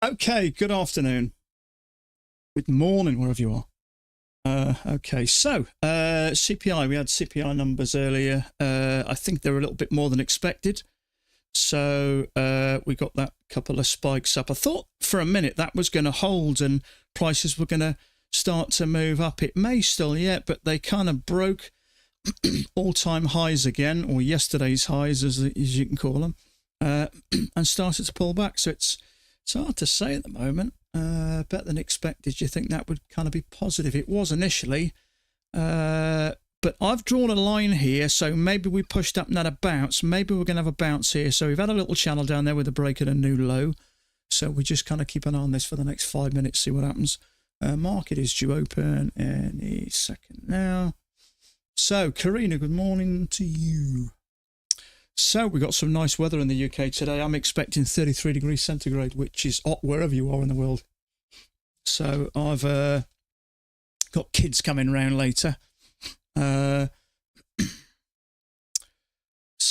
Okay, good afternoon. Good morning, wherever you are. Okay, so CPI, we had CPI numbers earlier. I think they were a little bit more than expected. So we got that couple of spikes up. I thought for a minute that was going to hold and prices were going to start to move up. It may still yet, but they kind of broke all-time highs again, or yesterday's highs, as you can call them, and started to pull back. So it's hard to say at the moment. Better than expected. You think that would kind of be positive? It was initially, but I've drawn a line here, so maybe we pushed up and had a bounce. Maybe we're going to have a bounce here. So we've had a little channel down there with a break and a new low. So we just kind of keep an eye on this for the next 5 minutes, see what happens. Market is due open any second now. So Karina, good morning to you. So we got some nice weather in the UK today. I'm expecting 33 degrees centigrade, which is hot wherever you are in the world. So I've got kids coming round later. So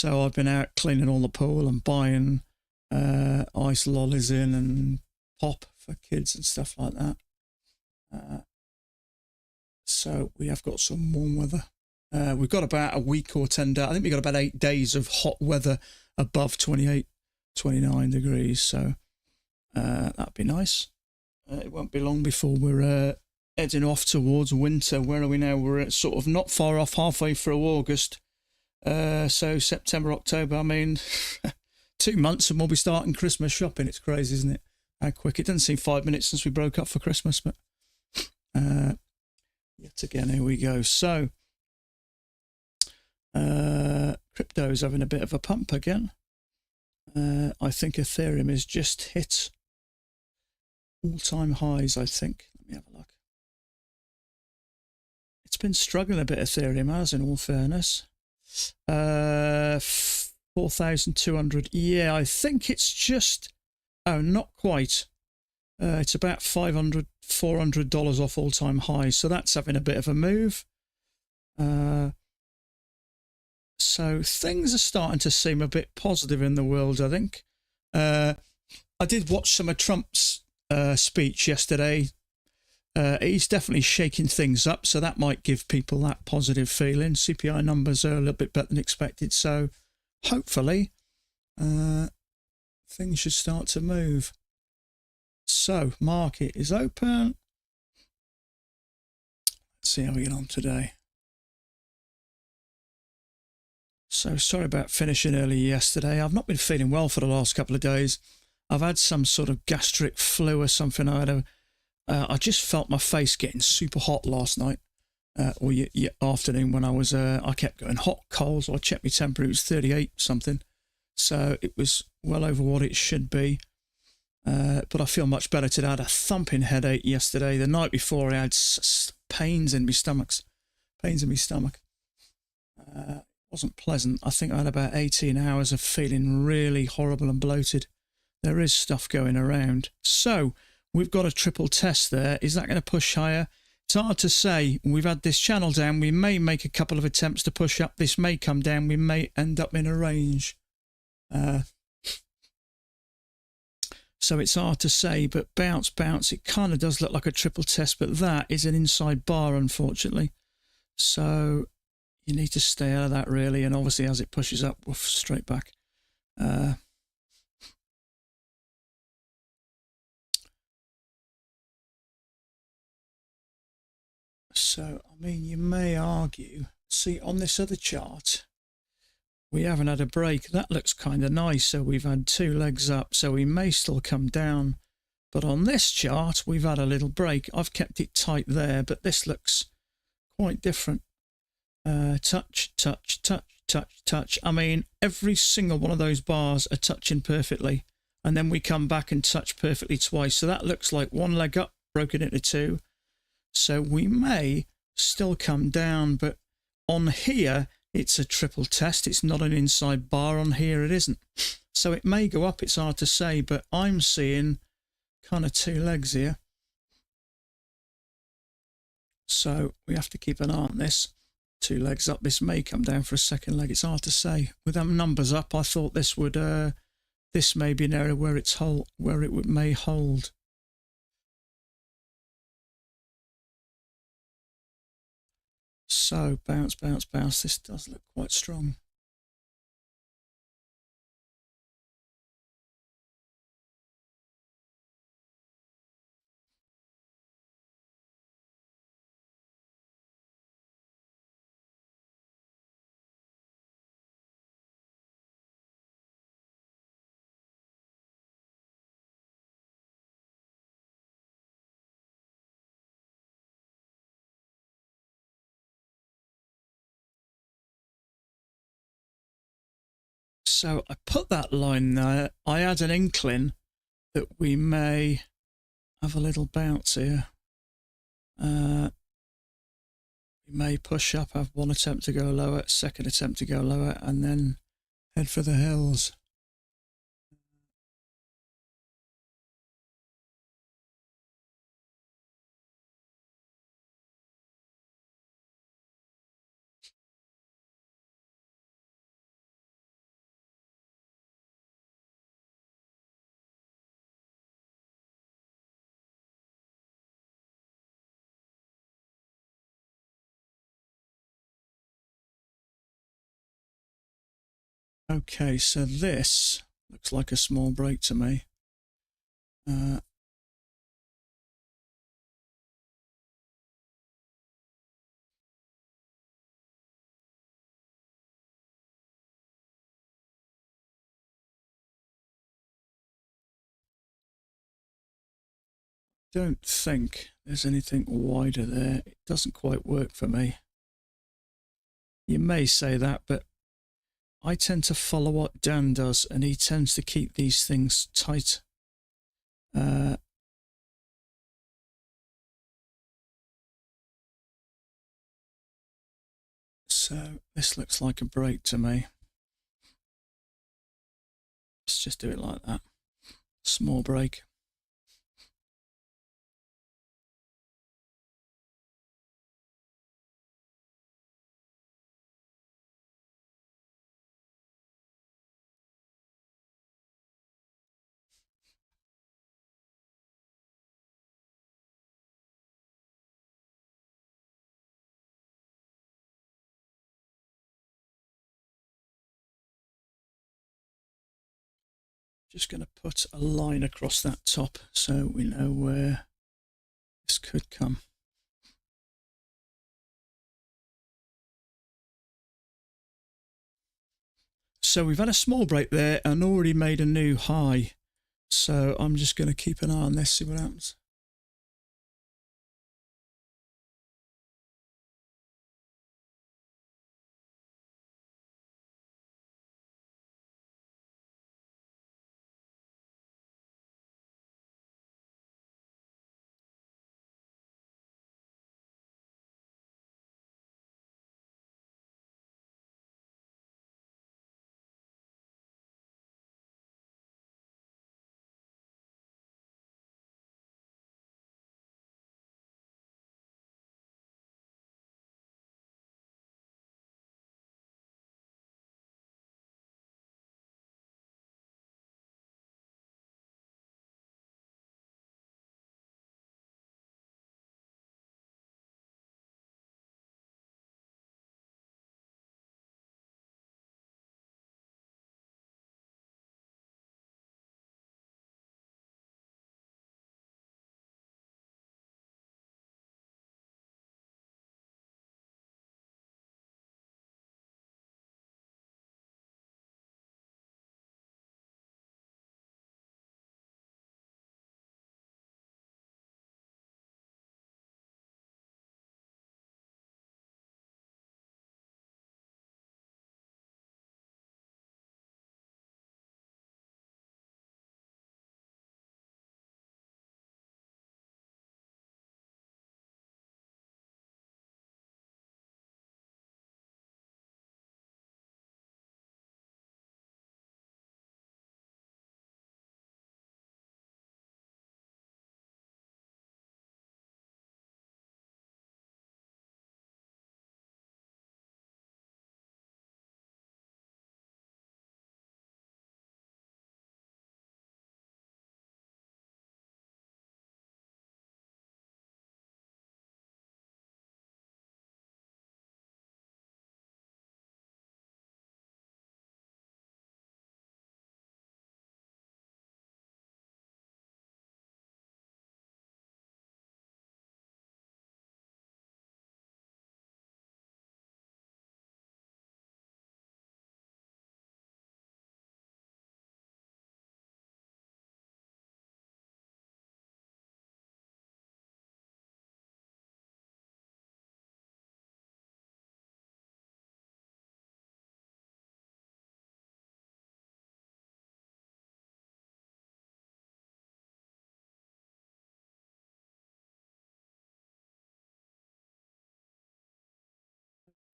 I've been out cleaning all the pool and buying ice lollies in and pop for kids and stuff like that. So we have got some warm weather. We've got about a week or 10 days. I think we've got about 8 days of hot weather above 28, 29 degrees. So that'd be nice. It won't be long before we're heading off towards winter. Where are we now? We're at sort of not far off, halfway through August. So September, October, I mean, 2 months and we'll be starting Christmas shopping. It's crazy, isn't it? How quick. It doesn't seem 5 minutes since we broke up for Christmas, but yet again, here we go. So crypto's having a bit of a pump again. I think Ethereum has just hit all-time highs, I think. Let me have a look. It's been struggling a bit, Ethereum has, in all fairness. 4,200. Yeah, I think it's just... Oh, not quite. It's about $500, $400 off all-time highs, so that's having a bit of a move. So things are starting to seem a bit positive in the world, I think. I did watch some of Trump's speech yesterday. He's definitely shaking things up, so that might give people that positive feeling. CPI numbers are a little bit better than expected, so hopefully things should start to move. So market is open. Let's see how we get on today. So sorry about finishing early yesterday. I've not been feeling well for the last couple of days. I've had some sort of gastric flu or something. I just felt my face getting super hot last night or afternoon when I kept going hot, cold. So I checked my temperature, it was 38 something. So it was well over what it should be. But I feel much better today. I had a thumping headache yesterday. The night before I had pains in my stomach. Wasn't pleasant. I think I had about 18 hours of feeling really horrible and bloated. There is stuff going around. So we've got a triple test there. Is that going to push higher? It's hard to say. We've had this channel down. We may make a couple of attempts to push up. This may come down. We may end up in a range. So it's hard to say, but bounce. It kind of does look like a triple test, but that is an inside bar, unfortunately. So you need to stay out of that, really, and obviously as it pushes up, we'll straight back. So, I mean, you may argue, see, on this other chart, we haven't had a break. That looks kind of nice, so we've had 2 legs up, so we may still come down. But on this chart, we've had a little break. I've kept it tight there, but this looks quite different. Touch. I mean, every single one of those bars are touching perfectly. And then we come back and touch perfectly twice. So that looks like 1 leg up, broken into 2. So we may still come down, but on here, it's a triple test. It's not an inside bar. On here, it isn't. So it may go up. It's hard to say, but I'm seeing kind of 2 legs here. So we have to keep an eye on this. 2 legs up. This may come down for a second leg. It's hard to say. With them numbers up, I thought this would this may be an area where where it may hold. So bounce, bounce, bounce. This does look quite strong. So I put that line there. I had an inkling that we may have a little bounce here. We may push up, have one attempt to go lower, second attempt to go lower, and then head for the hills. Okay, so this looks like a small break to me. Don't think there's anything wider there. It doesn't quite work for me. You may say that, but I tend to follow what Dan does, and he tends to keep these things tight. So this looks like a break to me. Let's just do it like that. Small break. Just going to put a line across that top so we know where this could come. So we've had a small break there and already made a new high. So I'm just going to keep an eye on this, see what happens.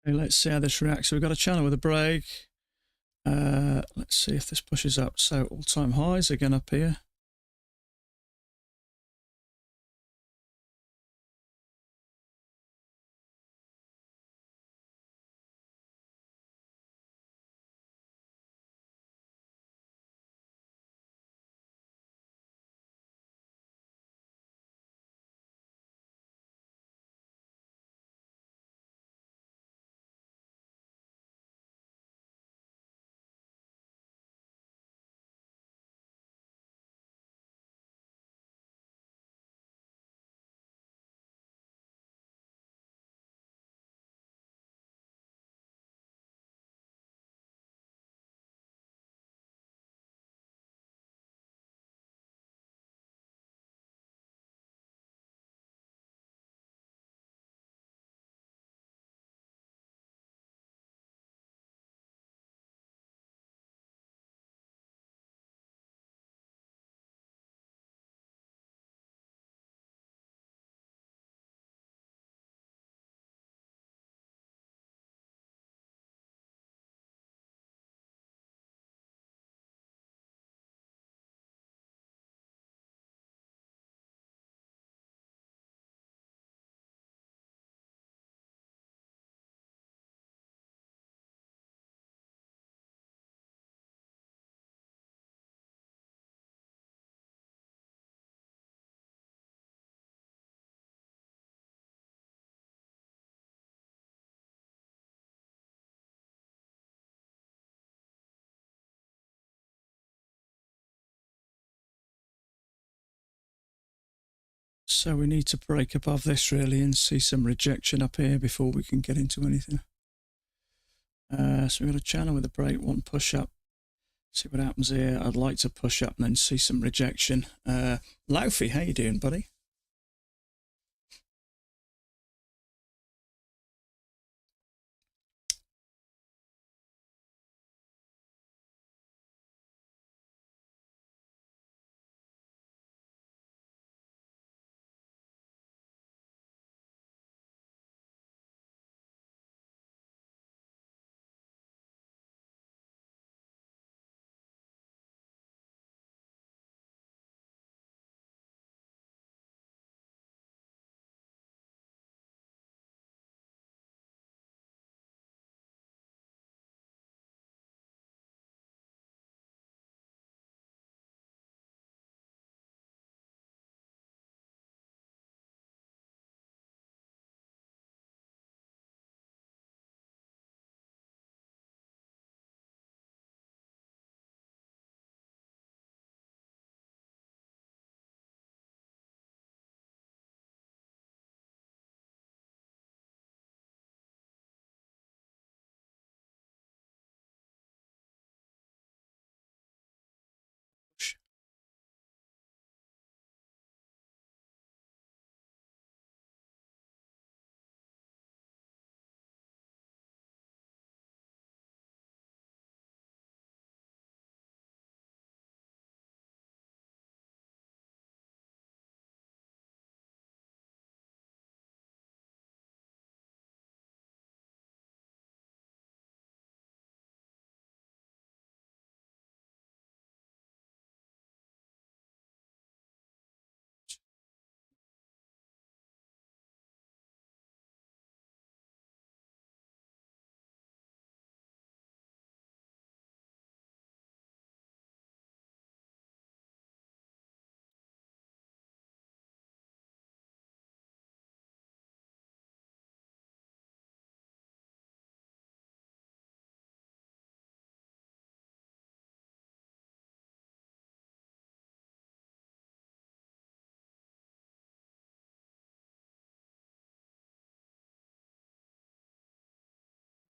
Okay, let's see how this reacts. So we've got a channel with a break. Let's see if this pushes up. So all-time highs again up here. So we need to break above this really and see some rejection up here before we can get into anything. So we've got a channel with a break, one push up. See what happens here. I'd like to push up and then see some rejection. Laufey, how you doing, buddy?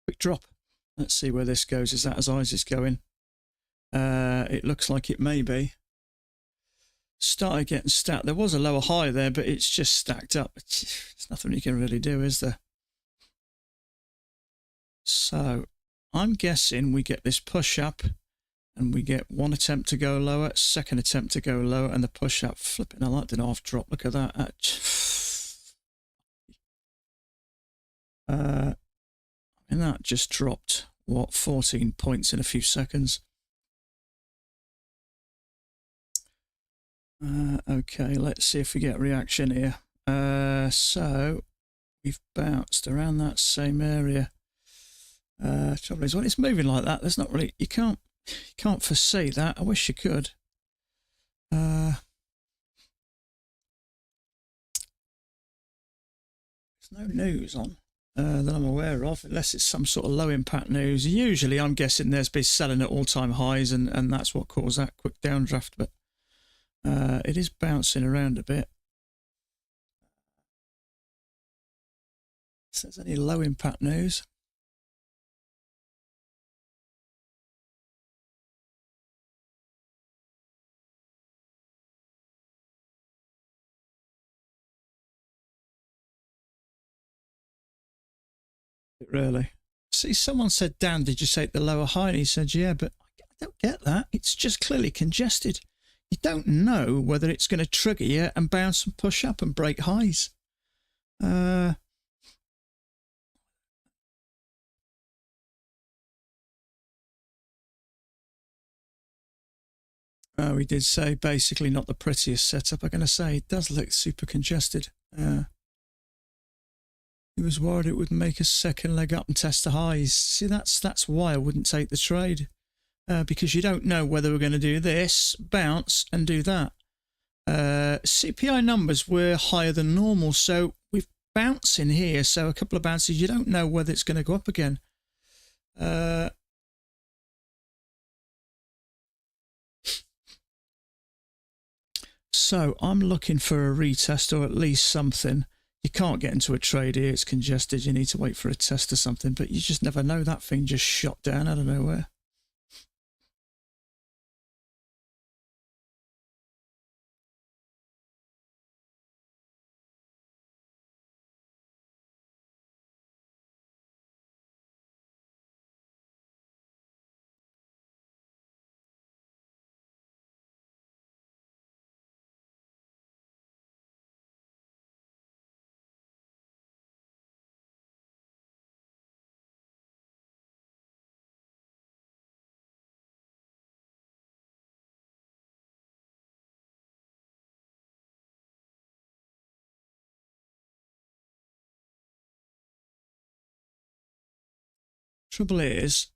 Quick drop. Let's see where this goes. Is that as high as it's going? It looks like it may be. Started getting stacked. There was a lower high there, but it's just stacked up. There's nothing you can really do, is there? So I'm guessing we get this push up and we get one attempt to go lower, second attempt to go lower, and the push up. Flipping, I like an half drop. Look at that. I And that just dropped, what, 14 points in a few seconds. Okay, let's see if we get reaction here. So we've bounced around that same area. Trouble is, when it's moving like that, there's not really, you can't foresee that. I wish you could. There's no news on that I'm aware of, unless it's some sort of low impact news. Usually I'm guessing there's been selling at all-time highs, and that's what caused that quick downdraft, but it is bouncing around a bit. If there's any low impact news. Really? See, someone said, Dan, did you take the lower high? And he said, yeah, but I don't get that. It's just clearly congested. You don't know whether it's going to trigger you and bounce and push up and break highs. That we did say basically not the prettiest setup. I'm going to say it does look super congested. He was worried it would make a second leg up and test the highs. See, that's why I wouldn't take the trade, because you don't know whether we're going to do this, bounce, and do that. CPI numbers were higher than normal, so we've bouncing here. So a couple of bounces, you don't know whether it's going to go up again. So I'm looking for a retest or at least something. You can't get into a trade here, it's congested, you need to wait for a test or something, but you just never know. That thing just shot down out of nowhere. Trouble is,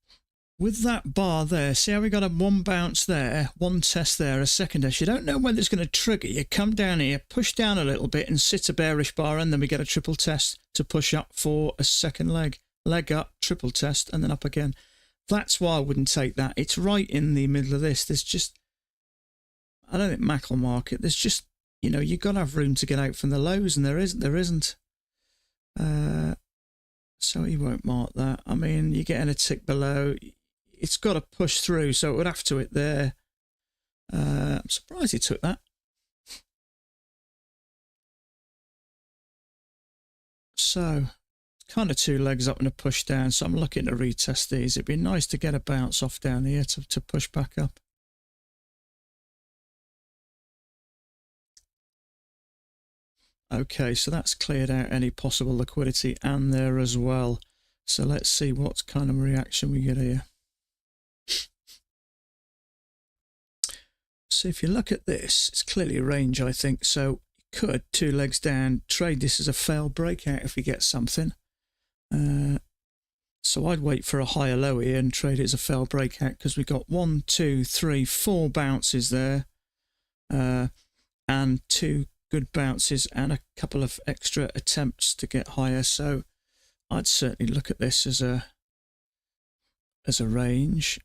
with that bar there, see how we got a one bounce there, one test there, a second test. You don't know whether it's going to trigger. You come down here, push down a little bit and sit a bearish bar, and then we get a triple test to push up for a second leg. Leg up, triple test, and then up again. That's why I wouldn't take that. It's right in the middle of this. There's just, I don't think Mac will mark it. There's just, you know, you've got to have room to get out from the lows, and there isn't. So he won't mark that. I mean, you're getting a tick below. It's got to push through, so it would have to hit there. I'm surprised he took that. So, kind of two legs up and a push down, so I'm looking to retest these. It'd be nice to get a bounce off down here to push back up. Okay, so that's cleared out any possible liquidity and there as well. So let's see what kind of reaction we get here. So if you look at this, it's clearly a range, I think. So you could, two legs down, trade this as a failed breakout if we get something. So I'd wait for a higher low here and trade it as a failed breakout, because we got 1, 2, 3, 4 bounces there. And two good bounces and a couple of extra attempts to get higher. So I'd certainly look at this as a range.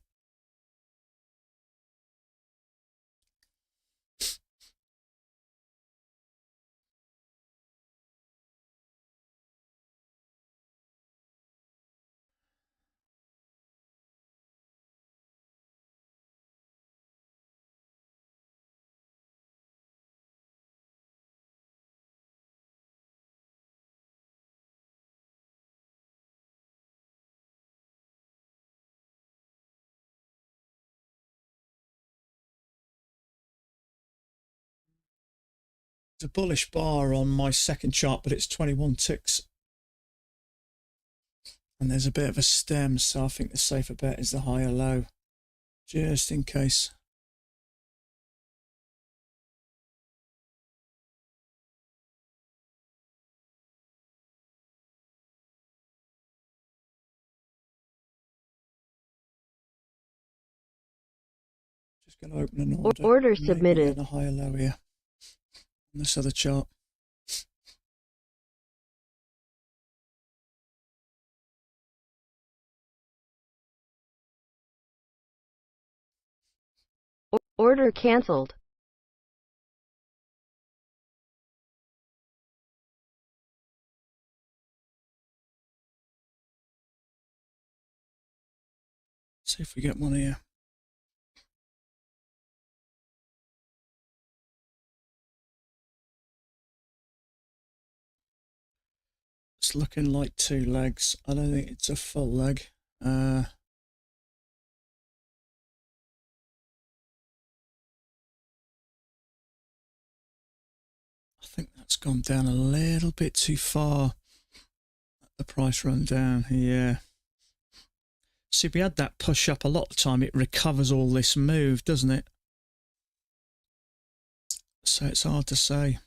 It's a bullish bar on my second chart, but it's 21 ticks. And there's a bit of a stem, so I think the safer bet is the higher low, just in case. Just going to open an order. Order submitted. And a higher low here on this other chart. Order cancelled. See if we get one here. It's looking like 2 legs. I don't think it's a full leg. I think that's gone down a little bit too far. The price run down, yeah. See, if we had that push up a lot of the time, it recovers all this move, doesn't it? So it's hard to say.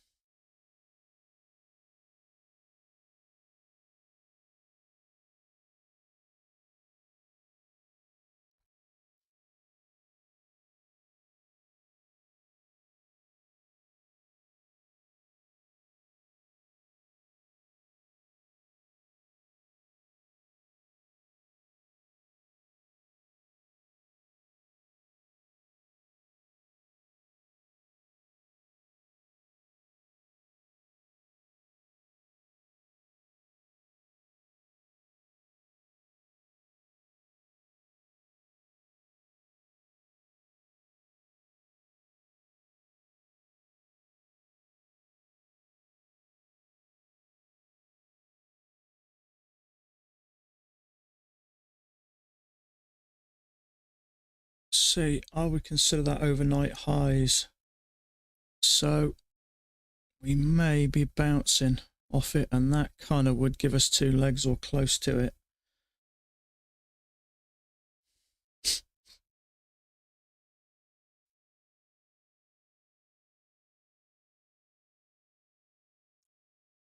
See, I would consider that overnight highs. So we may be bouncing off it, and that kind of would give us 2 legs or close to it.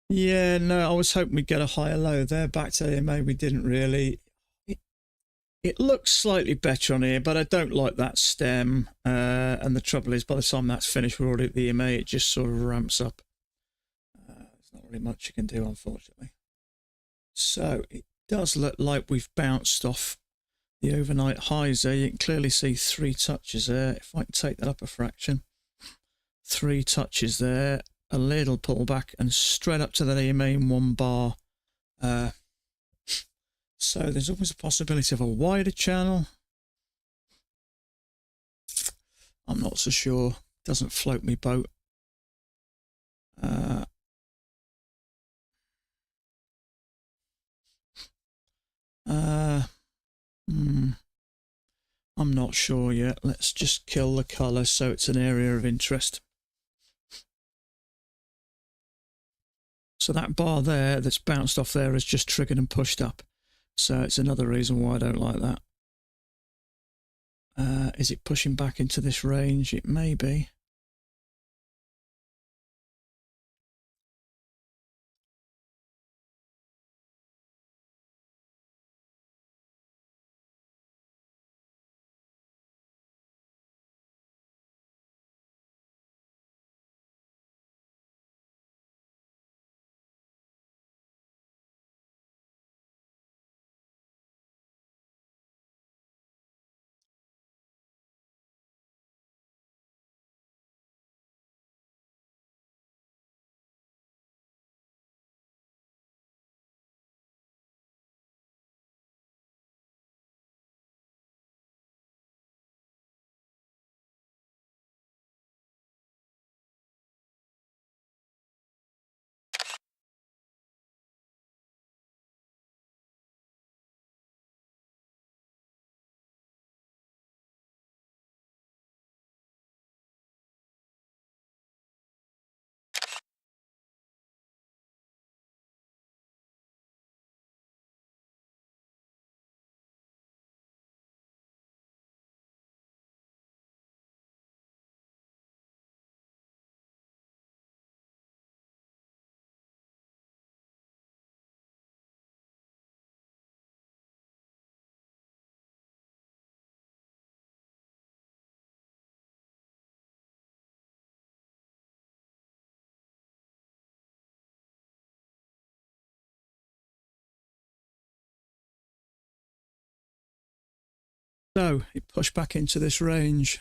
Yeah, no, I was hoping we'd get a higher low there. Back to the EMA, we didn't really. It looks slightly better on here, but I don't like that stem. And the trouble is, by the time that's finished, we're already at the EMA. It just sort of ramps up. There's not really much you can do, unfortunately. So it does look like we've bounced off the overnight highs there. You can clearly see 3 touches there. If I can take that up a fraction, 3 touches there, a little pullback, and straight up to that EMA in 1 bar. So there's always a possibility of a wider channel. I'm not so sure. Doesn't float me boat. I'm not sure yet. Let's just kill the colour so it's an area of interest. So that bar there that's bounced off there has just triggered and pushed up. So it's another reason why I don't like that. Is it pushing back into this range? It may be. So it pushed back into this range.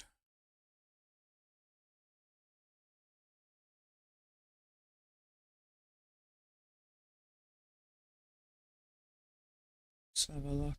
Let's have a look.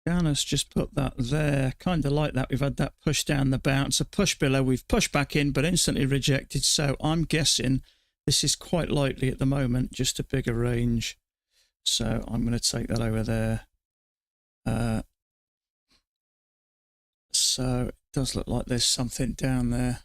Janice just put that there. Kind of like that. We've had that push down the bounce, a push below. We've pushed back in, but instantly rejected. So I'm guessing this is quite likely at the moment, just a bigger range. So I'm going to take that over there. So it does look like there's something down there.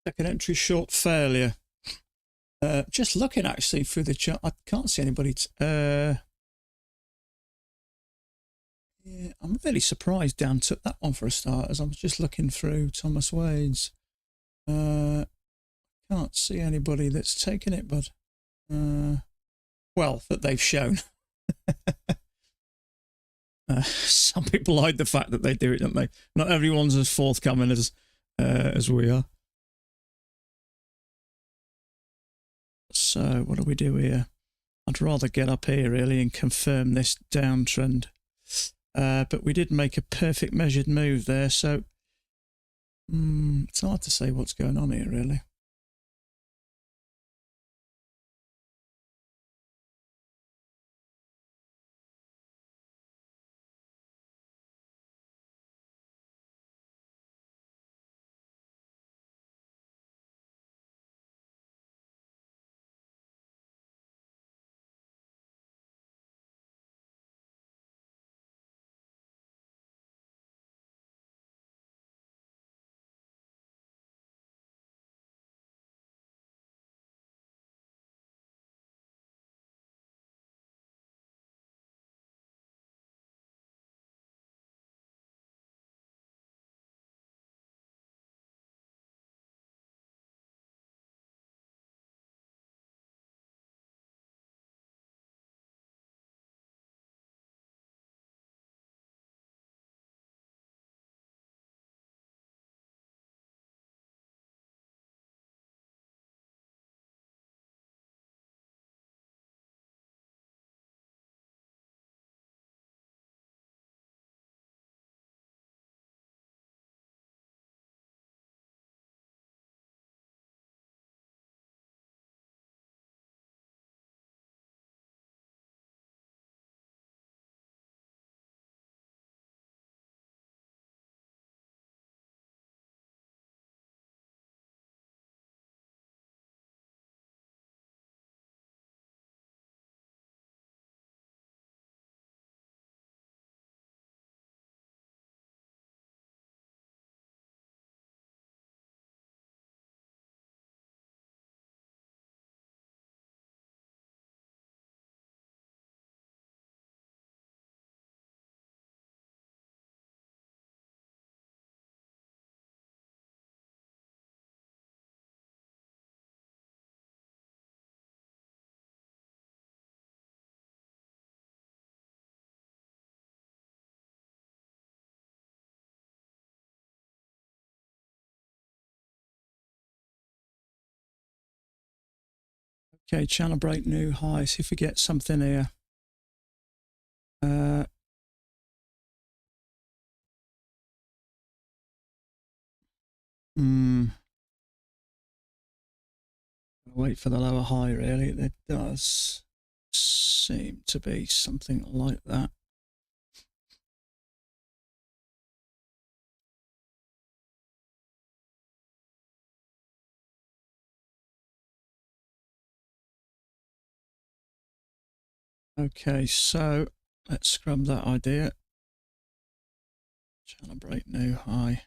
Second entry short failure. Just looking actually through the chart, I can't see anybody. Yeah, I'm really surprised Dan took that one for a start, as I'm just looking through Thomas Wade's. Can't see anybody that's taken it, but well, that they've shown. Some people hide the fact that they do it, don't they? Not everyone's as forthcoming as we are. So what do we do here? I'd rather get up here really and confirm this downtrend. But we did make a perfect measured move there, so it's hard to say what's going on here really. Okay, channel break, new high. See if we get something here. Wait for the lower high, really. There does seem to be something like that. Okay, so let's scrub that idea. Channel break new high.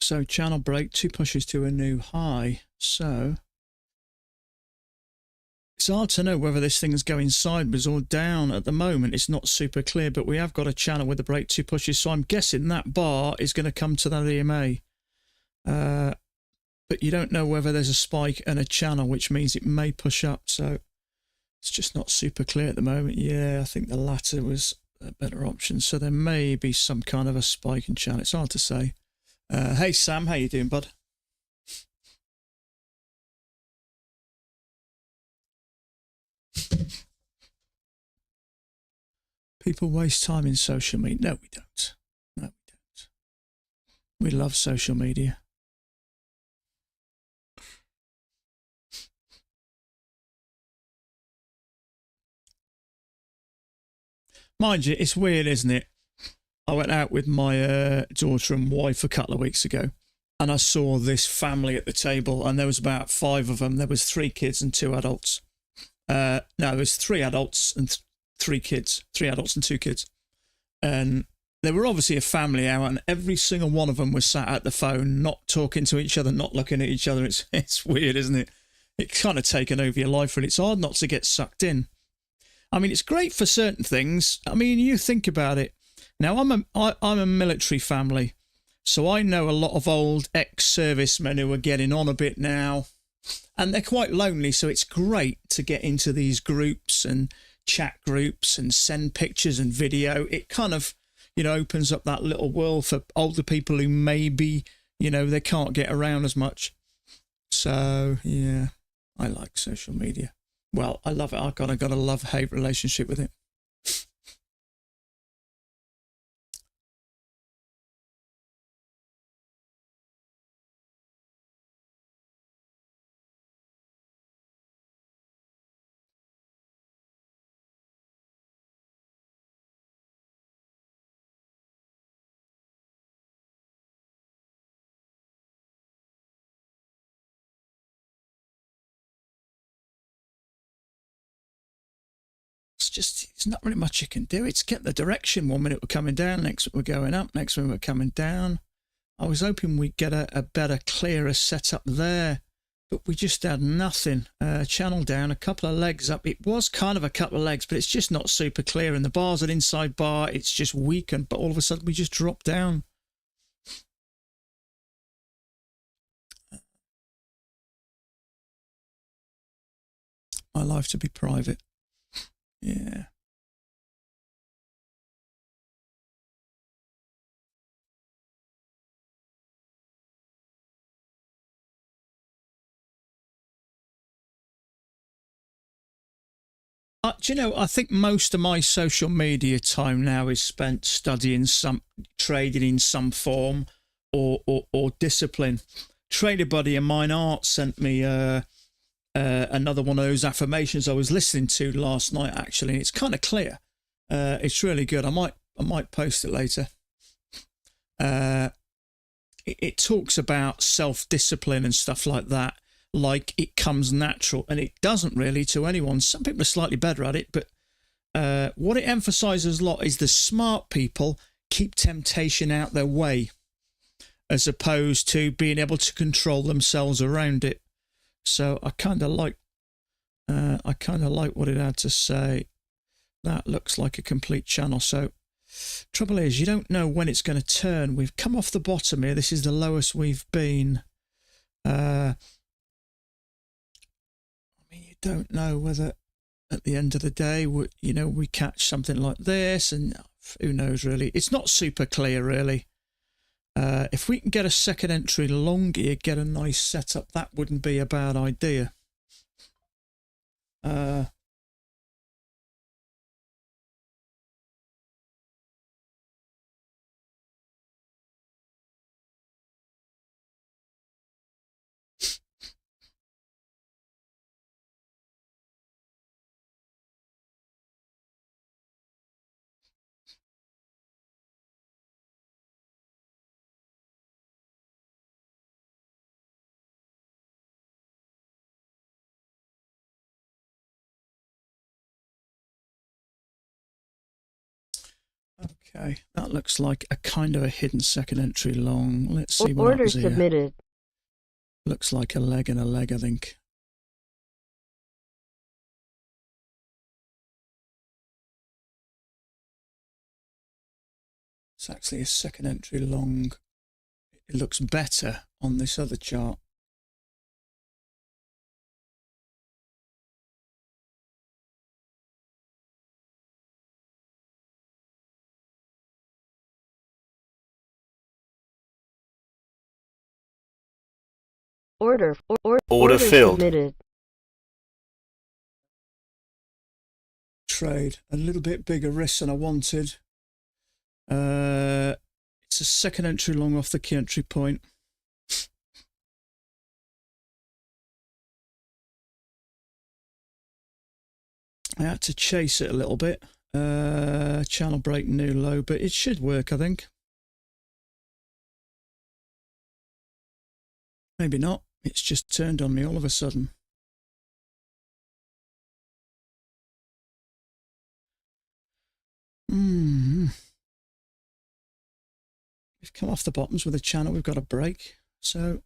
So channel break, 2 pushes to a new high. So it's hard to know whether this thing's going sideways or down at the moment. It's not super clear, but we have got a channel with the break, 2 pushes. So I'm guessing that bar is going to come to that EMA. But you don't know whether there's a spike and a channel, which means it may push up. So it's just not super clear at the moment. Yeah, I think the latter was a better option. So there may be some kind of a spike and channel. It's hard to say. Hey, Sam, how you doing, bud? People waste time in social media. No, we don't. No, we don't. We love social media. Mind you, it's weird, isn't it? I went out with my daughter and wife a couple of weeks ago, and I saw this family at the table, and there was about 5 of them. There was 3 kids and 2 adults. No, there was 3 adults and 3 kids. 3 adults and 2 kids. And they were obviously a family out, and every single one of them was sat at the phone, not talking to each other, not looking at each other. It's weird, isn't it? It's kind of taken over your life, and it's hard not to get sucked in. I mean, it's great for certain things. I mean, you think about it. Now, I'm a military family, so I know a lot of old ex-servicemen who are getting on a bit now, and they're quite lonely, so it's great to get into these groups and chat groups and send pictures and video. It kind of, opens up that little world for older people who maybe, they can't get around as much. So, yeah, I like social media. Well, I love it. I've got a love-hate relationship with it. It's not really much you can do. It's get the direction. 1 minute we're coming down, next we're going up, next minute we're coming down. I was hoping we'd get a better, clearer setup there, but we just had nothing. Channel down, a couple of legs up. It was kind of a couple of legs, but it's just not super clear. And the bar's an inside bar. It's just weakened, but all of a sudden we just dropped down. My life to be private. Yeah. Do you know, I think most of my social media time now is spent studying trading in some form or discipline. Trader buddy of mine, Art, sent me another one of those affirmations I was listening to last night, actually. It's kind of clear. It's really good. I might post it later. It talks about self-discipline and stuff like that, like it comes natural, and it doesn't really to anyone. Some people are slightly better at it, but what it emphasizes a lot is the smart people keep temptation out their way, as opposed to being able to control themselves around it. So I kind of like what it had to say. That looks like a complete channel. So trouble is, you don't know when it's going to turn. We've come off the bottom here. This is the lowest we've been. I mean, you don't know whether at the end of the day, we catch something like this, and who knows really. It's not super clear really. If we can get a second entry long gear, get a nice setup, that wouldn't be a bad idea. Okay, that looks like a kind of a hidden second entry long. Let's see what Order happens here. submitted. Looks like a leg and a leg, I think. It's actually a second entry long. It looks better on this other chart. Order filled. submitted. Trade a little bit bigger risk than I wanted. It's a second entry long off the key entry point. I had to chase it a little bit. Channel break new low, but it should work, I think. Maybe not. It's just turned on me all of a sudden. We've come off the bottoms with a channel. We've got a break. So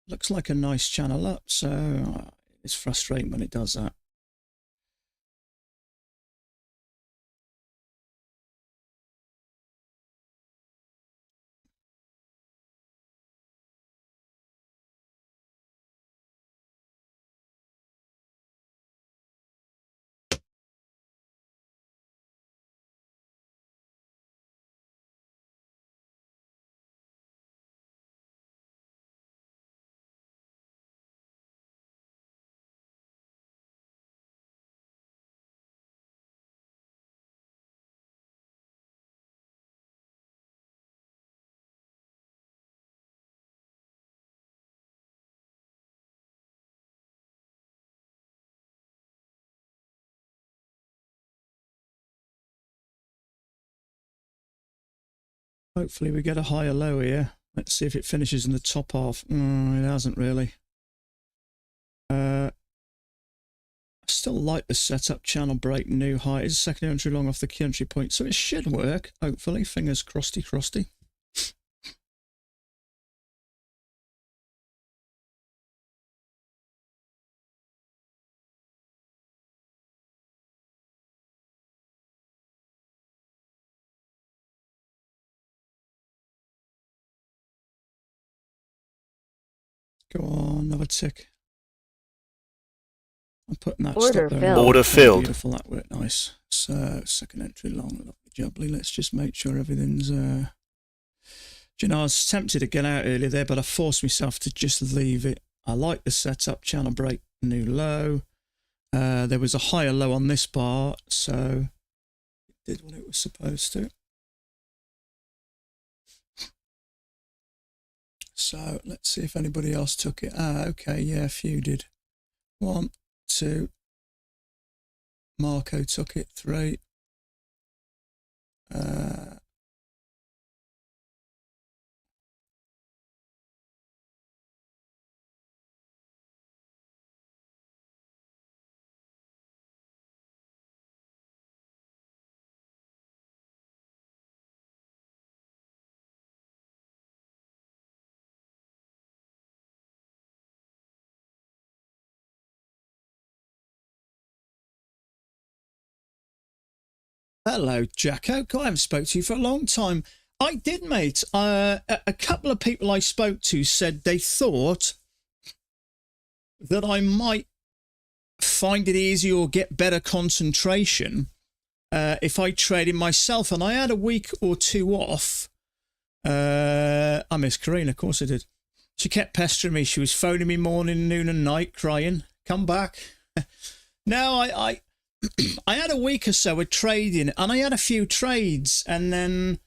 looks like a nice channel up. So it's frustrating when it does that. Hopefully we get a higher low here. Let's see if it finishes in the top half. It hasn't really. I still like the setup. Channel break, new high. It's a second entry long off the key entry point. So it should work, hopefully. Fingers crossy. Go on, another tick. I'm putting that Order stop there. filled. Order filled. Beautiful, that worked nice. So second entry long, lovely jubbly. Let's just make sure everything's. Do you know, I was tempted to get out earlier there, but I forced myself to just leave it. I like the setup. Channel break, new low. There was a higher low on this bar, so it did what it was supposed to. So let's see if anybody else took it. Okay, yeah, a few did. 1, 2. Marco took it. 3. Hello, Jacko. God, I haven't spoken to you for a long time. I did, mate. A couple of people I spoke to said they thought that I might find it easy or get better concentration if I traded myself, and I had a week or two off. I miss Karina, of course I did. She kept pestering me. She was phoning me morning, noon, and night, crying, "Come back." No, I had a week or so of trading, and I had a few trades, and then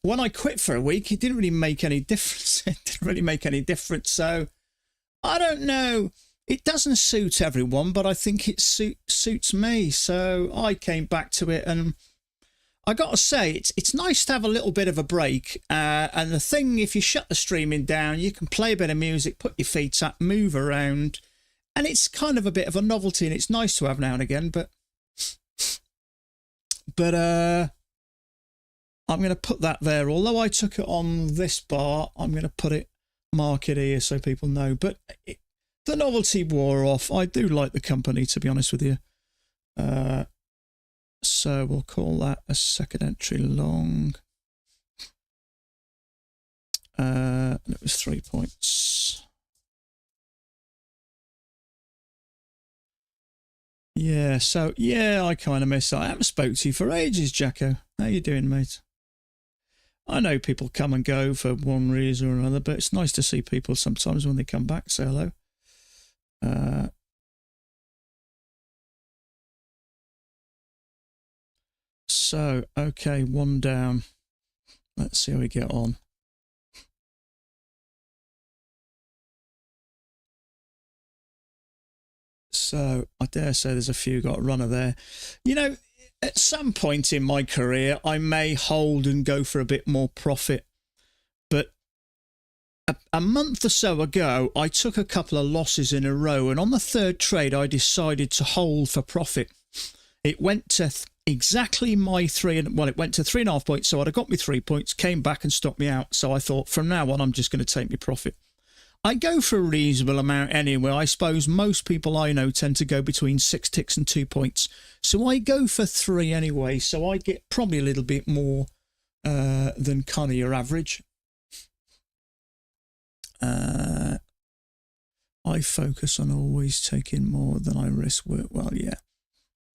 when I quit for a week, it didn't really make any difference. It didn't really make any difference. So I don't know. It doesn't suit everyone, but I think it suits me. So I came back to it, and I got to say, it's nice to have a little bit of a break. And the thing, if you shut the streaming down, you can play a bit of music, put your feet up, move around, and it's kind of a bit of a novelty, and it's nice to have now and again. But I'm going to put that there. Although I took it on this bar, I'm going to mark it here so people know. But the novelty wore off. I do like the company, to be honest with you. So we'll call that a second entry long. And it was 3 points. Yeah, so yeah, I kind of miss that. I haven't spoke to you for ages, Jacko. How you doing, mate? I know people come and go for one reason or another, but it's nice to see people sometimes when they come back. Say hello. So, okay, one down. Let's see how we get on. So, I dare say there's a few got a runner there. You know, at some point in my career, I may hold and go for a bit more profit. But a month or so ago, I took a couple of losses in a row. And on the third trade, I decided to hold for profit. It went to exactly my it went to 3.5 points. So I'd have got me 3 points, came back and stopped me out. So I thought, from now on, I'm just going to take my profit. I go for a reasonable amount anyway. I suppose most people I know tend to go between 6 ticks and 2 points. So I go for 3 anyway. So I get probably a little bit more than kind of your average. I focus on always taking more than I risk work. Well, yeah.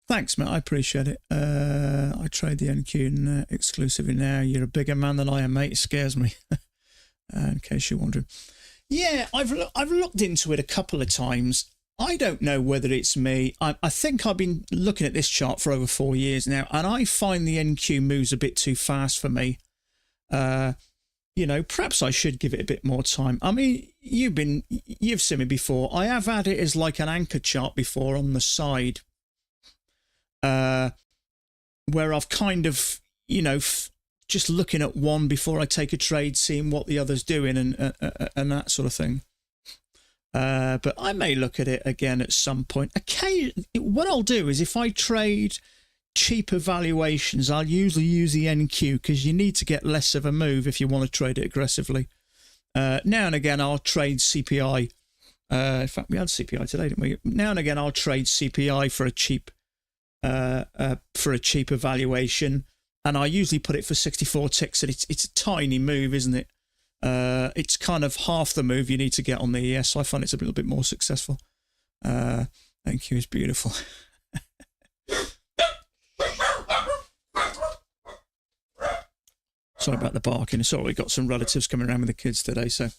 Thanks, mate. I appreciate it. I trade the NQ exclusively now. You're a bigger man than I am, mate. It scares me. In case you're wondering. Yeah, I've looked into it a couple of times. I don't know whether it's me. I think I've been looking at this chart for over 4 years now, and I find the NQ moves a bit too fast for me. You know, perhaps I should give it a bit more time. I mean, you've seen me before. I have had it as like an anchor chart before on the side, where I've kind of, you know, just looking at one before I take a trade, seeing what the other's doing and that sort of thing. But I may look at it again at some point. What I'll do is if I trade cheaper valuations, I'll usually use the NQ because you need to get less of a move if you want to trade it aggressively. Now and again, I'll trade CPI. In fact, we had CPI today, didn't we? Now and again, I'll trade CPI for a cheaper valuation. And I usually put it for 64 ticks, and it's a tiny move, isn't it? It's kind of half the move you need to get on the ES, so I find it's a little bit more successful. Thank you, it's beautiful. Sorry about the barking. Sorry, we've got some relatives coming around with the kids today, so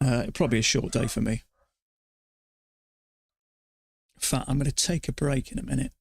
it'll probably be a short day for me. In fact, I'm going to take a break in a minute.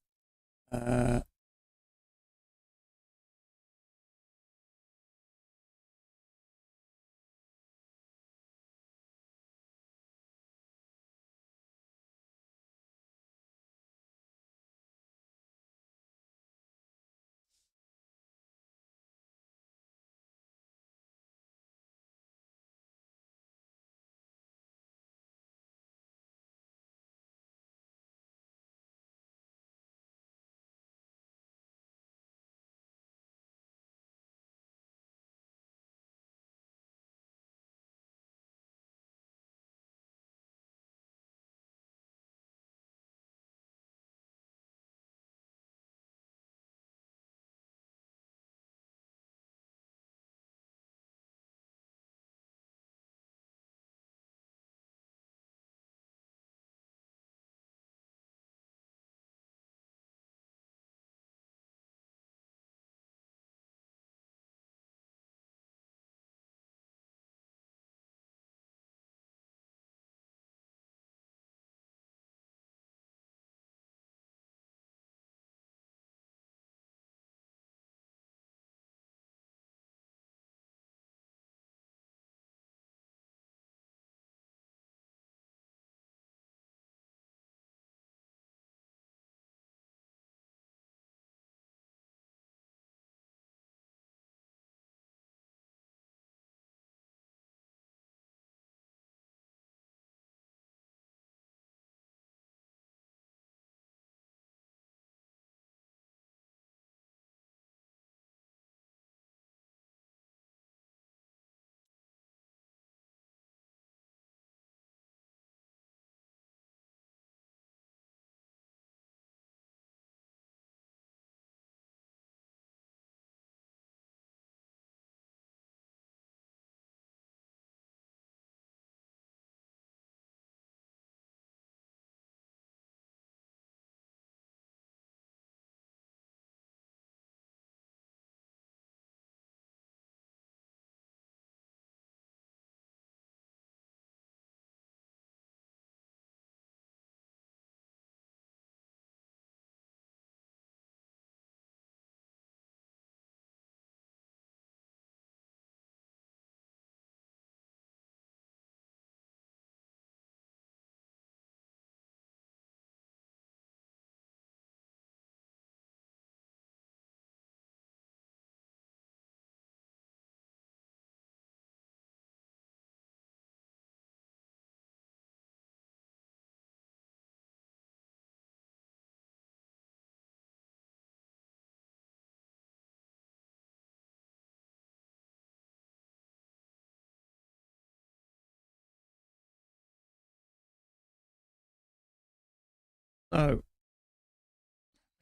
So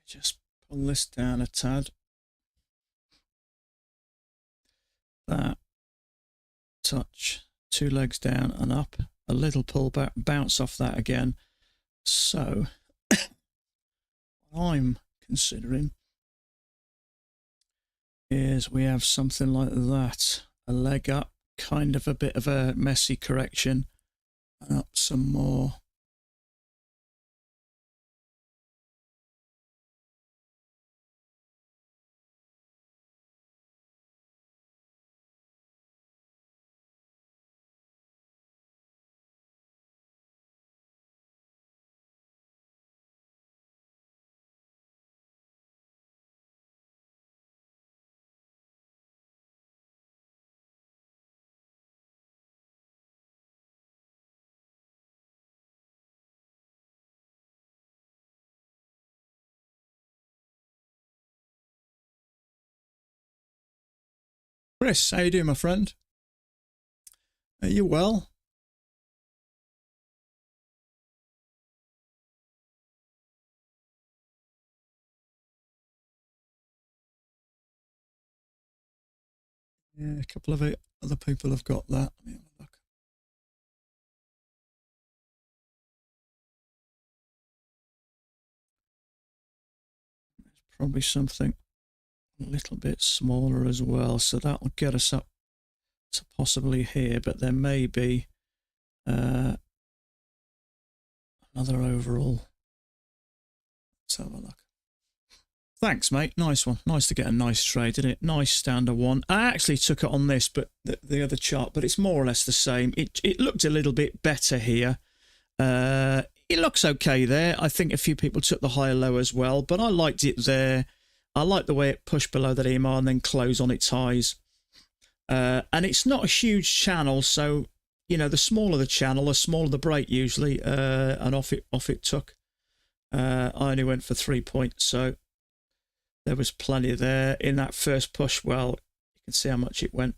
just pull this down a tad. That, touch, 2 legs down and up, a little pull back, bounce off that again. So what I'm considering is we have something like that, a leg up, kind of a bit of a messy correction, and up some more. Chris, how you doing, my friend? Are you well? Yeah, a couple of other people have got that. Let me have a look. There's probably something a little bit smaller as well, so that'll get us up to possibly here, but there may be another overall. Let's have a look. Thanks, mate. Nice one. Nice to get a nice trade, didn't it? Nice standard one. I actually took it on this, but the other chart, but it's more or less the same. It looked a little bit better here. It looks okay there. I think a few people took the higher low as well, but I liked it there. I like the way it pushed below that EMR and then closed on its highs. And it's not a huge channel, so you know, the smaller the channel, the smaller the break usually, and off it took. I only went for 3 points, so there was plenty there in that first push. Well, you can see how much it went.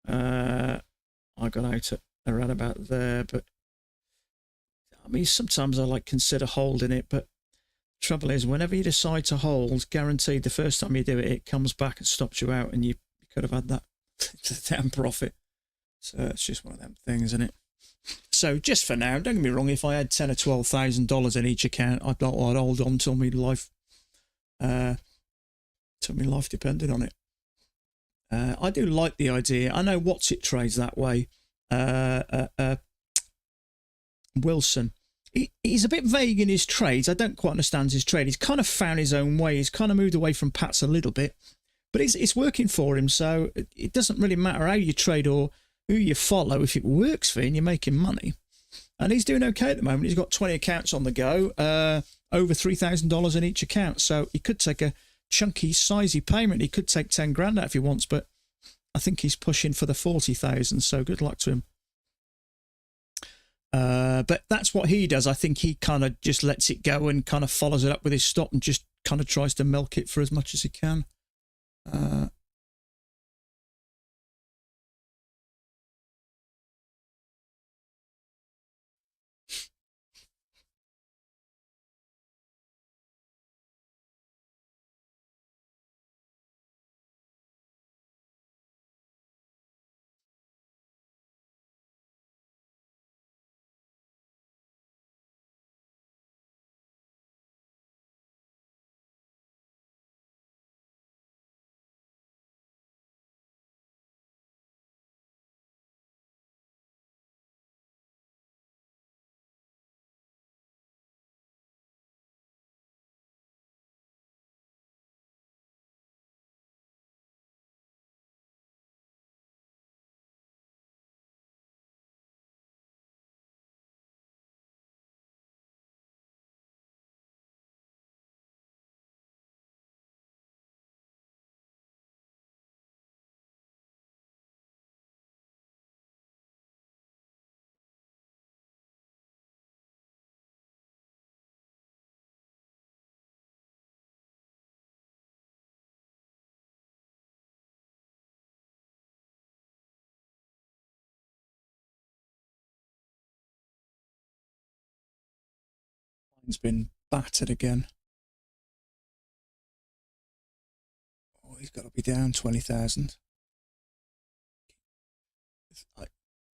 I got out at around about there, but I mean, sometimes I like consider holding it, but the trouble is, whenever you decide to hold, guaranteed the first time you do it, it comes back and stops you out, and you could have had that damn profit. So it's just one of them things, isn't it? So just for now, don't get me wrong. If I had $10,000 or $12,000 in each account, I'd hold on till my life, depended on it. I do like the idea. I know What's It trades that way. Wilson. He's a bit vague in his trades. I don't quite understand his trade. He's kind of found his own way. He's kind of moved away from Pat's a little bit, but it's working for him. So it doesn't really matter how you trade or who you follow. If it works for you and you're making money, and he's doing okay at the moment. He's got 20 accounts on the go, over $3,000 in each account. So he could take a chunky, sizey payment. He could take 10 grand out if he wants, but I think he's pushing for the 40,000. So good luck to him. But that's what he does. I think he kind of just lets it go and kind of follows it up with his stop and just kind of tries to milk it for as much as he can. It's been battered again. Oh, he's got to be down 20,000.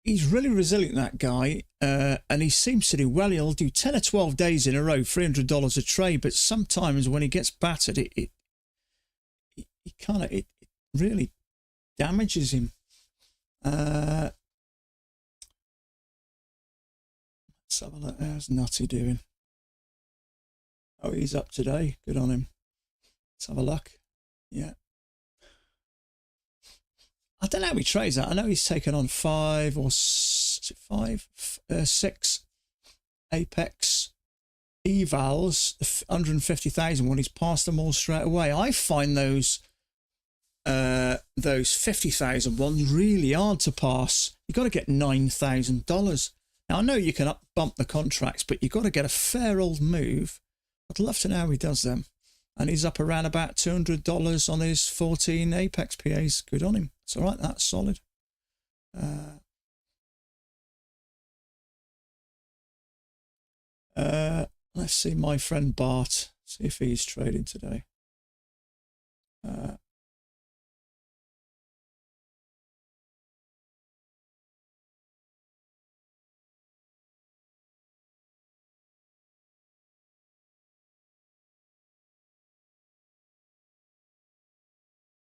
He's really resilient, that guy, and he seems to do well. He'll do 10 or 12 days in a row, $300 a trade, but sometimes when he gets battered, it really damages him. Let's have a look. How's Nutty doing? Oh, he's up today. Good on him. Let's have a look. Yeah. I don't know how he trades that. I know he's taken on 6 Apex evals, 150,000 when he's passed them all straight away. I find those 50,000 ones really hard to pass. You've got to get $9,000. Now, I know you can up bump the contracts, but you've got to get a fair old move. I'd love to know how he does them. And he's up around about $200 on his 14 Apex PAs. Good on him. It's all right. That's solid. Let's see my friend Bart. See if he's trading today.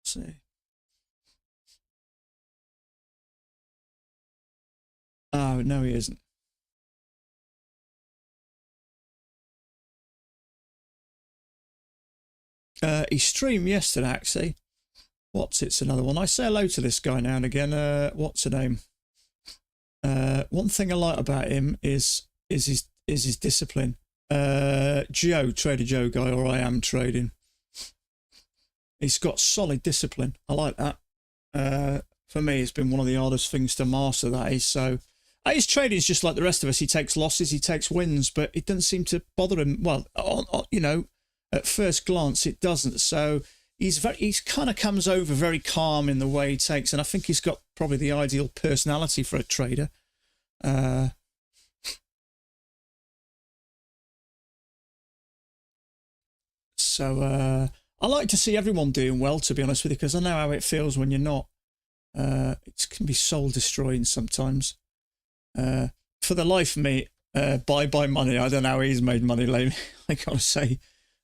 See. Oh, no, he isn't. He streamed yesterday, actually. It's another one. I say hello to this guy now and again. What's her name? One thing I like about him is his discipline. Joe, Trader Joe guy, or I am trading. He's got solid discipline. I like that. For me, it's been one of the hardest things to master, that is. So his trading is just like the rest of us. He takes losses, he takes wins, but it doesn't seem to bother him. Well, at first glance, it doesn't. So he's kind of comes over very calm in the way he takes, and I think he's got probably the ideal personality for a trader. So I like to see everyone doing well, to be honest with you, because I know how it feels when you're not. It can be soul destroying sometimes. For the life of me, bye money. I don't know how he's made money lately. I gotta say,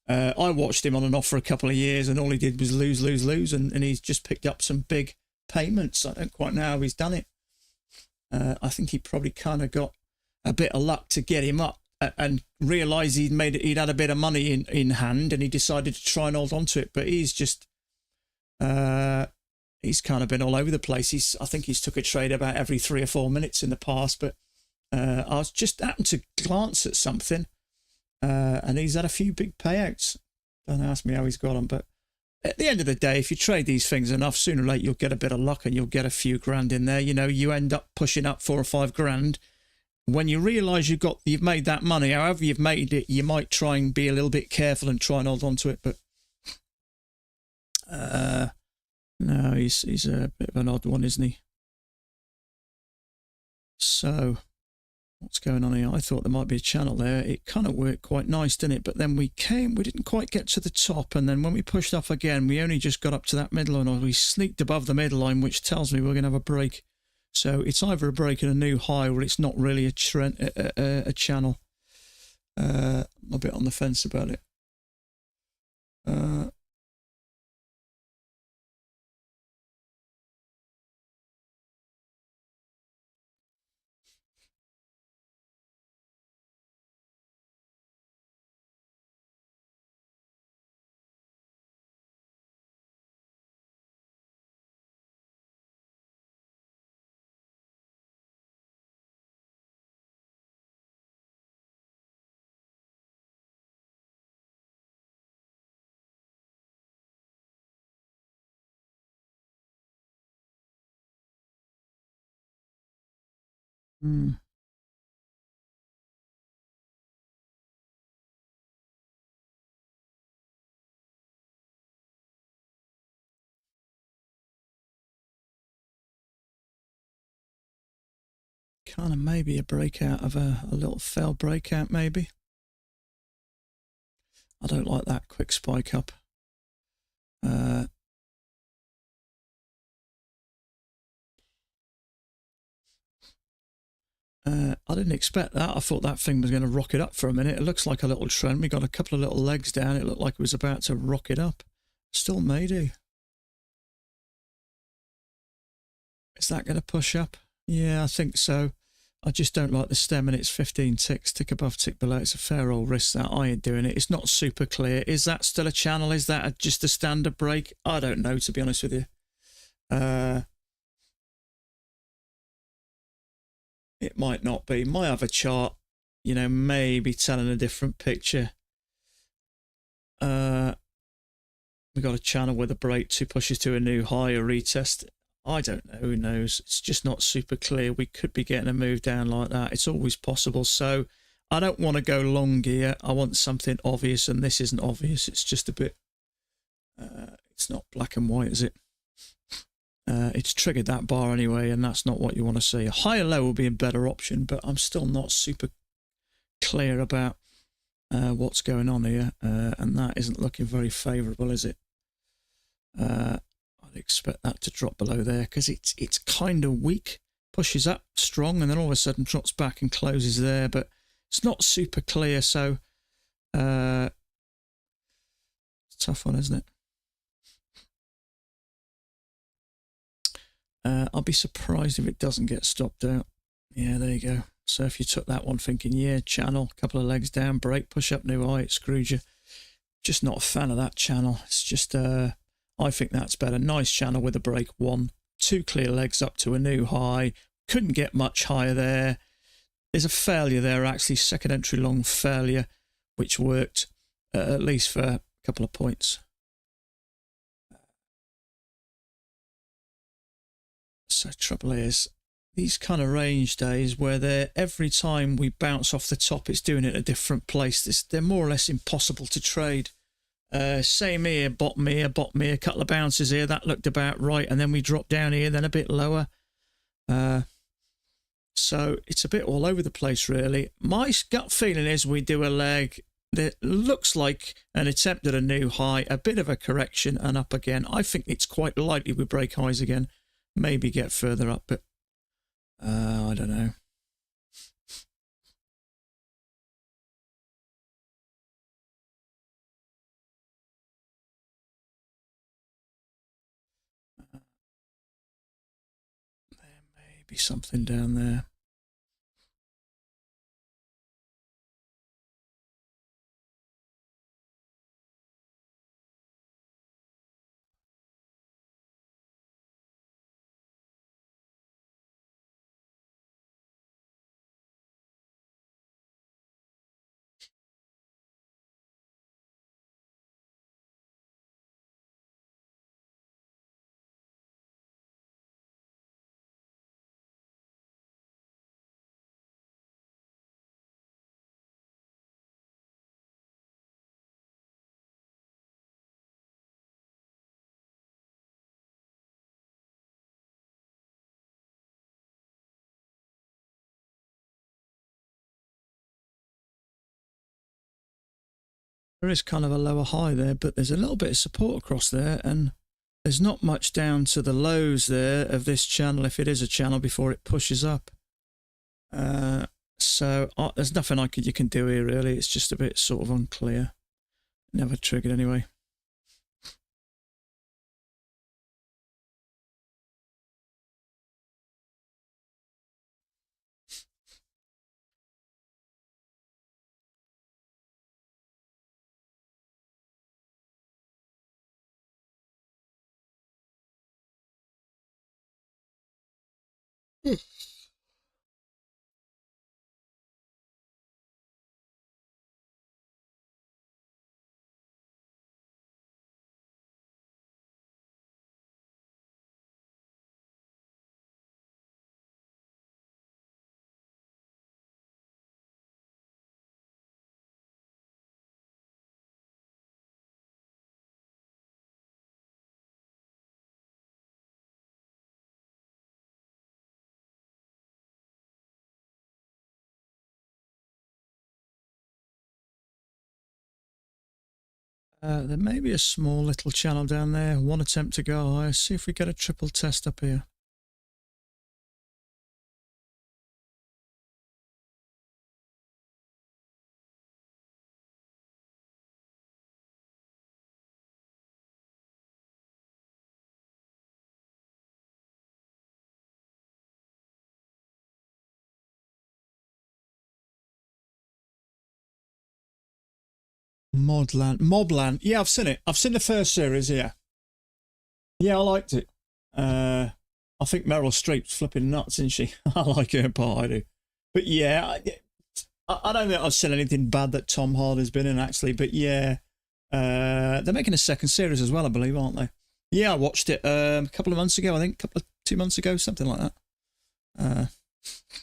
I watched him on and off for a couple of years, and all he did was lose, and he's just picked up some big payments. I don't quite know how he's done it. I think he probably kind of got a bit of luck to get him up and realised he'd had a bit of money in hand, and he decided to try and hold on to it. But he's just he's kind of been all over the place. I think he's took a trade about every 3 or 4 minutes in the past. But I was just happened to glance at something, and he's had a few big payouts. Don't ask me how he's got them, but at the end of the day, if you trade these things enough, sooner or later you'll get a bit of luck and you'll get a few grand in there. You know, you end up pushing up 4 or 5 grand. When you realise you've made that money, however you've made it, you might try and be a little bit careful and try and hold on to it. But no, he's a bit of an odd one, isn't he? So what's going on here? I thought there might be a channel there. It kind of worked quite nice, didn't it? But then we didn't quite get to the top, and then when we pushed off again, we only just got up to that middle line, or we sneaked above the middle line, which tells me we're going to have a break. So it's either a break and a new high, or it's not really a channel. I'm a bit on the fence about it. Kind of maybe a breakout of a little failed breakout, maybe. I don't like that quick spike up. I didn't expect that. I thought that thing was going to rocket up for a minute. It looks like a little trend. We got a couple of little legs down. It looked like it was about to rocket up. Still may do. Is that going to push up? Yeah, I think so. I just don't like the stem, and it's 15 ticks, tick above, tick below. It's a fair old risk that. I ain't doing it. It's not super clear. Is that still a channel? Is that just a standard break? I don't know, to be honest with you. It might not be. My other chart, you know, maybe telling a different picture. We got a channel with a break, 2 pushes to a new high, a retest. I don't know, who knows? It's just not super clear. We could be getting a move down like that. It's always possible. So I don't want to go long here. I want something obvious, and this isn't obvious. It's just a bit, it's not black and white, is it? It's triggered that bar anyway, and that's not what you want to see. A higher low will be a better option, but I'm still not super clear about what's going on here, and that isn't looking very favourable, is it? I'd expect that to drop below there because it's kind of weak, pushes up strong, and then all of a sudden drops back and closes there, but it's not super clear, so it's a tough one, isn't it? I'll be surprised if it doesn't get stopped out. Yeah, there you go. So if you took that one thinking, yeah, channel, couple of legs down, break, push up, new high, it screwed you. Just not a fan of that channel. It's just, I think that's better. Nice channel with a break, 1, 2 clear legs up to a new high. Couldn't get much higher there. There's a failure there, actually, second entry long failure, which worked at least for a couple of points. So trouble is, these kind of range days where every time we bounce off the top, it's doing it a different place. They're more or less impossible to trade. Same here, bottom here, couple of bounces here. That looked about right, and then we drop down here, then a bit lower. So it's a bit all over the place, really. My gut feeling is we do a leg that looks like an attempt at a new high, a bit of a correction, and up again. I think it's quite likely we break highs again. Maybe get further up, but I don't know. There may be something down there. There is kind of a lower high there, but there's a little bit of support across there, and there's not much down to the lows there of this channel, if it is a channel, before it pushes up. So there's nothing you can do here, really. It's just a bit sort of unclear. Never triggered anyway. There may be a small little channel down there. One attempt to go higher. See if we get a triple test up here. Mobland. Yeah, I've seen it. I've seen the first series. Yeah, yeah, I liked it. I think Meryl Streep's flipping nuts, isn't she? I like her part. I do. But yeah, I don't think I've seen anything bad that Tom Hardy's been in actually. But yeah, they're making a second series as well, I believe, aren't they? Yeah, I watched it a couple of months ago. I think 2 months ago, something like that.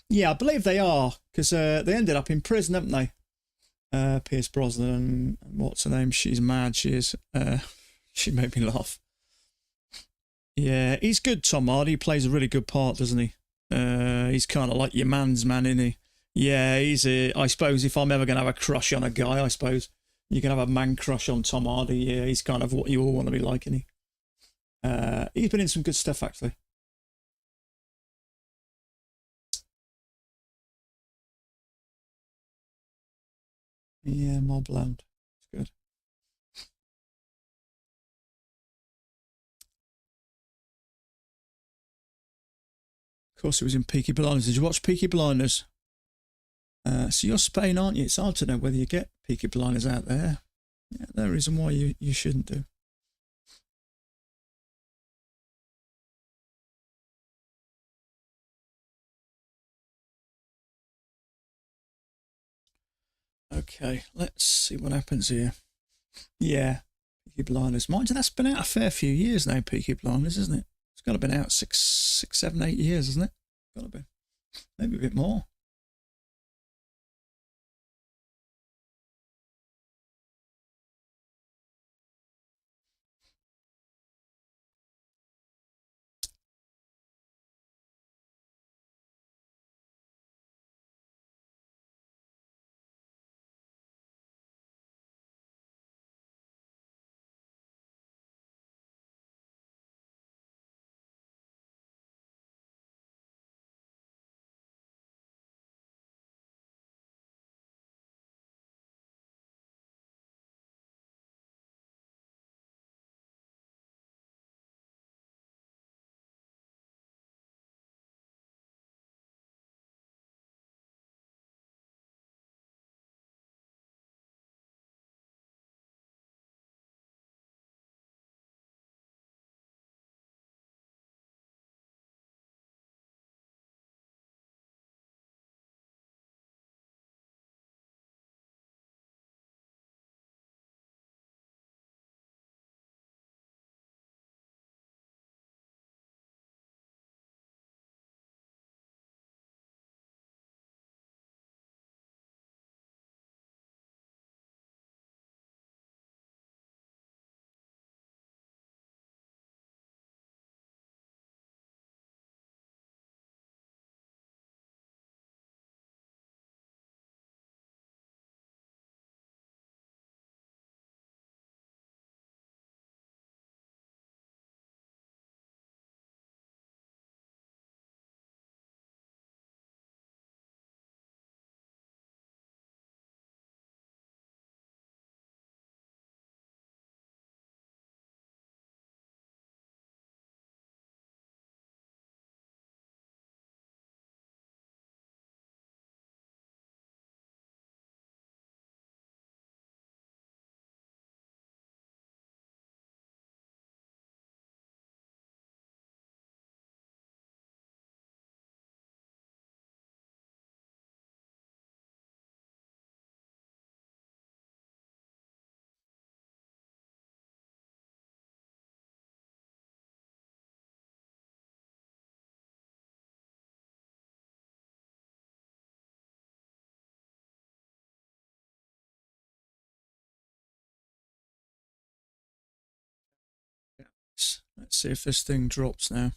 Yeah, I believe they are because they ended up in prison, haven't they? Pierce Brosnan, what's her name? She's mad. She is. She made me laugh. Yeah, he's good. Tom Hardy he plays a really good part, doesn't he? He's kind of like your man's man, isn't he? Yeah, he's a. I suppose if I'm ever going to have a crush on a guy, I suppose you can have a man crush on Tom Hardy. Yeah, he's kind of what you all want to be like, isn't he? He's been in some good stuff actually. Yeah, Mobland. It's good. Of course, it was in Peaky Blinders. Did you watch Peaky Blinders? So you're Spain, aren't you? It's hard to know whether you get Peaky Blinders out there. Yeah, no reason why you shouldn't do. Okay, let's see what happens here. Yeah, Peaky Blinders. Mind you, that's been out a fair few years now, Peaky Blinders, isn't it? It's got to have been out 7, 8 years, hasn't it? Got to be. Maybe a bit more. Let's see if this thing drops now.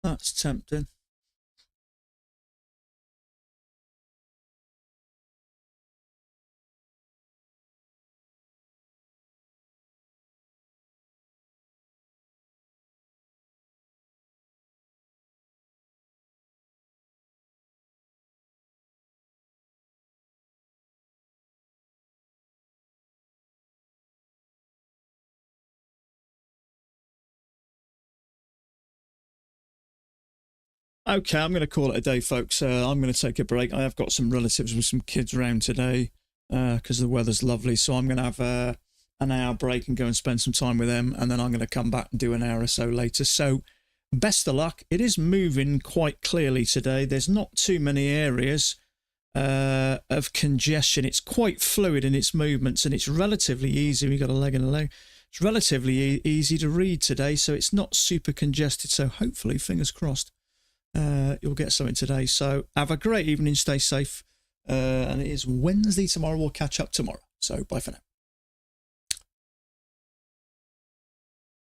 That's tempting. Okay, I'm going to call it a day, folks. I'm going to take a break. I have got some relatives with some kids around today because the weather's lovely. So I'm going to have an hour break and go and spend some time with them. And then I'm going to come back and do an hour or so later. So best of luck. It is moving quite clearly today. There's not too many areas of congestion. It's quite fluid in its movements and it's relatively easy. We've got a leg and a leg. It's relatively easy to read today. So it's not super congested. So hopefully, fingers crossed, you'll get something today. So have a great evening, stay safe, and it is Wednesday tomorrow. We'll catch up tomorrow, so bye for now.